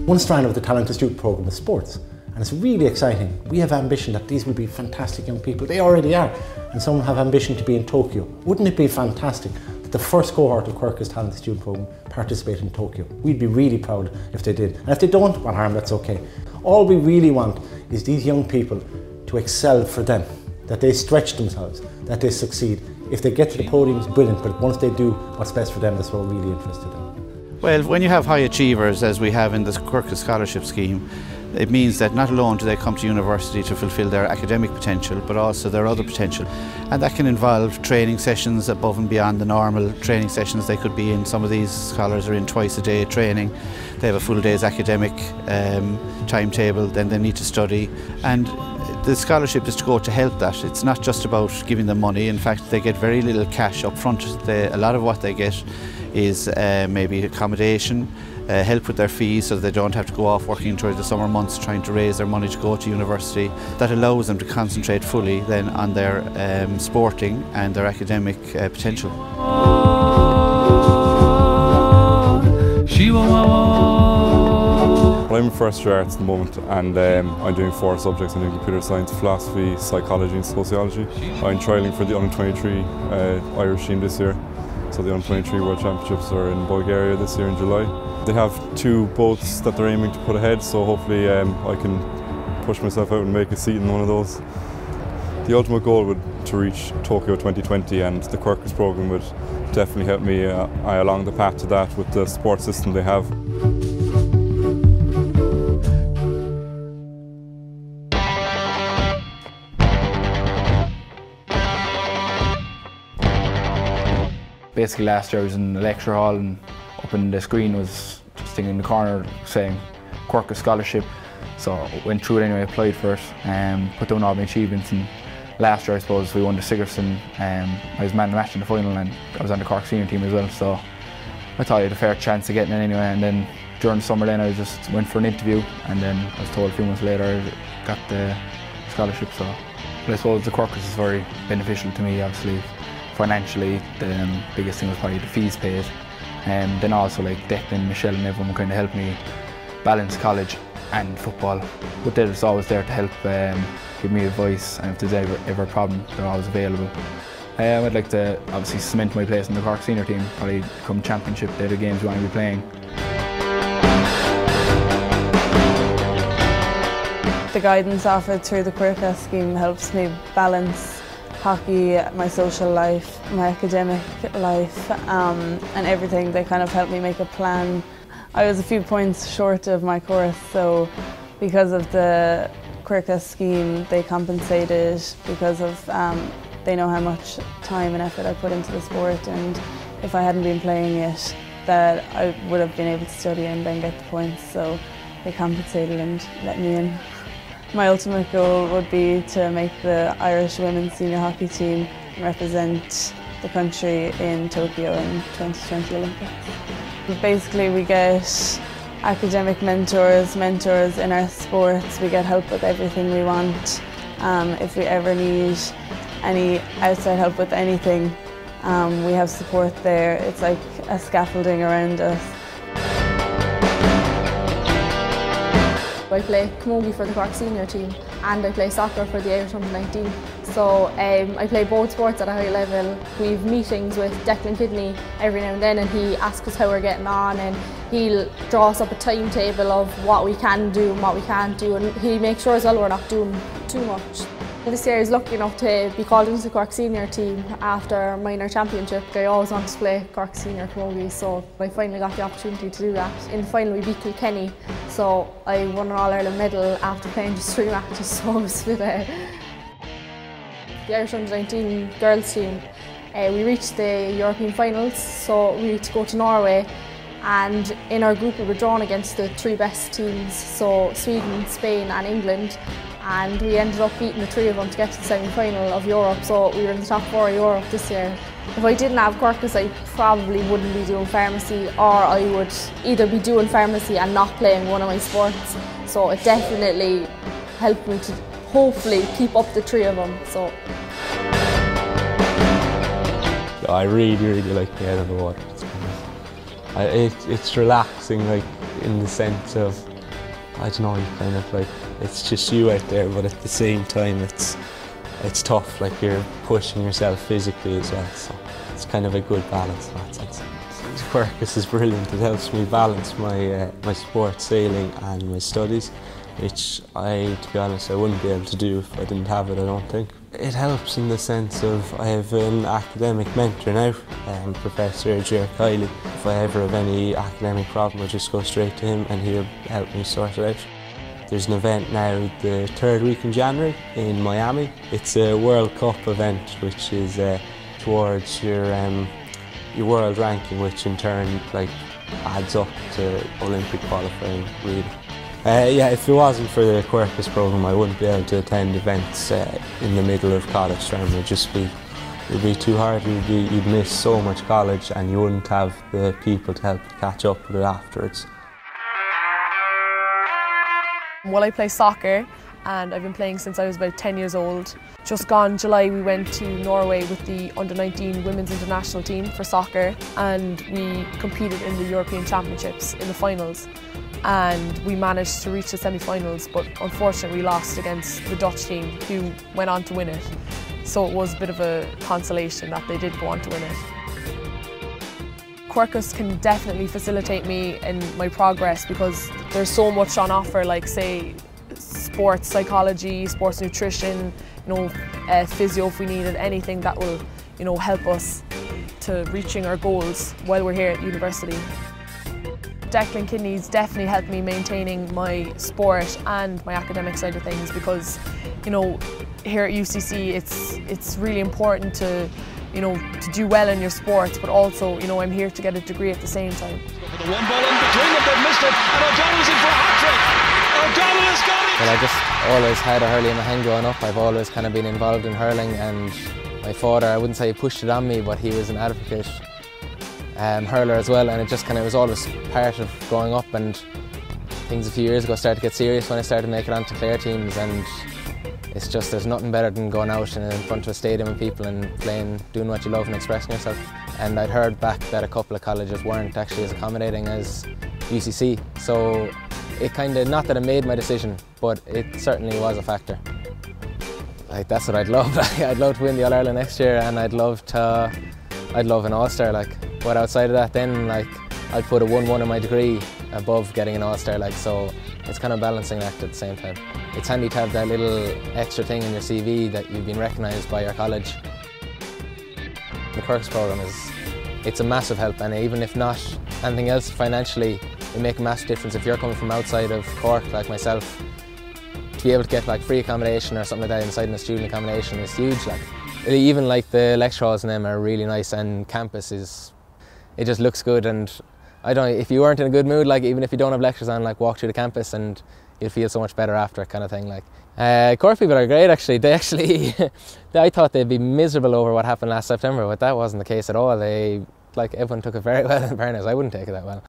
One strand of the Talented Student Programme is sports, and it's really exciting. We have ambition that these will be fantastic young people. They already are, and some have ambition to be in Tokyo. Wouldn't it be fantastic that the first cohort of Quercus Talented Student Programme participate in Tokyo? We'd be really proud if they did, and if they don't, well harm, that's okay. All we really want is these young people to excel for them, that they stretch themselves, that they succeed. If they get to the podium, it's brilliant, but once they do what's best for them, that's what we're really interested in. Well, when you have high achievers, as we have in the Quercus Scholarship Scheme, it means that not alone do they come to university to fulfil their academic potential, but also their other potential. And that can involve training sessions above and beyond the normal training sessions they could be in. Some of these scholars are in twice a day training. They have a full day's academic timetable, then they need to study. And the scholarship is to go to help that. It's not just about giving them money. In fact, they get very little cash up front. A lot of what they get is maybe accommodation, help with their fees so they don't have to go off working during the summer months trying to raise their money to go to university. That allows them to concentrate fully then on their sporting and their academic potential. I'm in first year arts at the moment, and I'm doing 4 subjects. I'm doing computer science, philosophy, psychology and sociology. I'm trialling for the under-23 Irish team this year. So the under-23 World Championships are in Bulgaria this year in July. They have 2 boats that they're aiming to put ahead, so hopefully I can push myself out and make a seat in one of those. The ultimate goal would to reach Tokyo 2020, and the Quercus programme would definitely help me along the path to that with the support system they have. Basically last year I was in the lecture hall and up in the screen was just thing in the corner saying Quercus Scholarship. So I went through it anyway, applied for it, put down all my achievements, and last year I suppose we won the Sigerson. I was man of the match in the final and I was on the Cork senior team as well, so I thought I had a fair chance of getting it anyway. And then during the summer then I just went for an interview, and then I was told a few months later I got the scholarship. So but I suppose the Quercus is very beneficial to me. Obviously financially, the biggest thing was probably the fees paid, and then also like Declan, Michelle and everyone kind of helped me balance college and football. But they're just always there to help, give me advice, and if there's ever a problem, they're always available. I'd like to obviously cement my place in the Cork senior team, probably come championship, they're the games you want to be playing. The guidance offered through the Quercus scheme helps me balance hockey, my social life, my academic life, and everything. They kind of helped me make a plan. I was a few points short of my course, so because of the Quercus scheme they compensated because of they know how much time and effort I put into the sport, and if I hadn't been playing it that I would have been able to study and then get the points, so they compensated and let me in. My ultimate goal would be to make the Irish women's senior hockey team represent the country in Tokyo in 2020 Olympics. Basically we get academic mentors in our sports, we get help with everything we want. If we ever need any outside help with anything, we have support there. It's like a scaffolding around us. I play camogie for the Cork senior team and I play soccer for the Irish under-19. So I play both sports at a high level. We have meetings with Declan Kidney every now and then, and he asks us how we're getting on, and he'll draw us up a timetable of what we can do and what we can't do, and he makes sure as well we're not doing too much. This year I was lucky enough to be called into the Cork senior team after minor championship. I always wanted to play Cork senior camogie, so I finally got the opportunity to do that. In the final we beat Kilkenny, so I won an All-Ireland medal after playing just 3 matches, so I was fit. The Irish under-19 girls team, we reached the European finals, so we had to go to Norway, and in our group we were drawn against the 3 best teams, so Sweden, Spain and England. And we ended up beating the 3 of them to get to the semi-final of Europe, so we were in the top 4 of Europe this year. If I didn't have Quercus, I probably wouldn't be doing pharmacy, or I would either be doing pharmacy and not playing one of my sports. So it definitely helped me to hopefully keep up the 3 of them. So I really like being out of the water. It's relaxing, like in the sense of I don't know, you kind of like, it's just you out there, but at the same time it's tough, like you're pushing yourself physically as well, so it's kind of a good balance in that sense. Quercus is brilliant. It helps me balance my sport, sailing, and my studies, which to be honest, I wouldn't be able to do if I didn't have it, I don't think. It helps in the sense of I have an academic mentor now, Professor Gerard Kiley. If I ever have any academic problem, I just go straight to him and he'll help me sort it out. There's an event now the 3rd week in January in Miami. It's a World Cup event which is towards your world ranking, which in turn like adds up to Olympic qualifying really. Yeah, if it wasn't for the Quercus program, I wouldn't be able to attend events in the middle of college term. It'd be too hard. You'd miss so much college and you wouldn't have the people to help you catch up with it afterwards. Well, I play soccer and I've been playing since I was about 10 years old. Just gone July we went to Norway with the under-19 women's international team for soccer, and we competed in the European Championships in the finals, and we managed to reach the semi-finals, but unfortunately we lost against the Dutch team who went on to win it. So it was a bit of a consolation that they did go on to win it. Quercus can definitely facilitate me in my progress because there's so much on offer, like say sports psychology, sports nutrition, physio if we needed, anything that will help us to reaching our goals while we're here at university. Declan Kidney's definitely helped me maintaining my sport and my academic side of things because here at UCC it's really important to do well in your sports, but also I'm here to get a degree at the same time. The one ball in between them, they've missed it, and O'Donnell's in for a hat-trick. O'Donnell has got it! Well, I just always had a hurling in my hand growing up. I've always kind of been involved in hurling, and my father, I wouldn't say he pushed it on me, but he was an advocate hurler as well, and it just was always part of growing up, and things a few years ago started to get serious when I started making it onto Clare teams, and it's just, there's nothing better than going out in front of a stadium with people and playing, doing what you love and expressing yourself. And I'd heard back that a couple of colleges weren't actually as accommodating as UCC, so it not that it made my decision, but it certainly was a factor. Like, that's what I'd love. I'd love to win the All-Ireland next year, and I'd love an All-Star, but outside of that then, I'd put a 1-1 in my degree above getting an All-Star, so it's kind of balancing act at the same time. It's handy to have that little extra thing in your CV that you've been recognised by your college. The Quercus program it's a massive help, and even if not anything else financially, it makes a massive difference if you're coming from outside of Cork like myself. To be able to get free accommodation or something like that inside in a student accommodation is huge. Even the lecture halls in them are really nice, and campus it just looks good, and I don't know, if you weren't in a good mood, even if you don't have lectures on, walk through the campus and you'll feel so much better after, kind of thing. Cork people are great actually. I thought they'd be miserable over what happened last September, but that wasn't the case at all. Everyone took it very well in fairness. I wouldn't take it that well.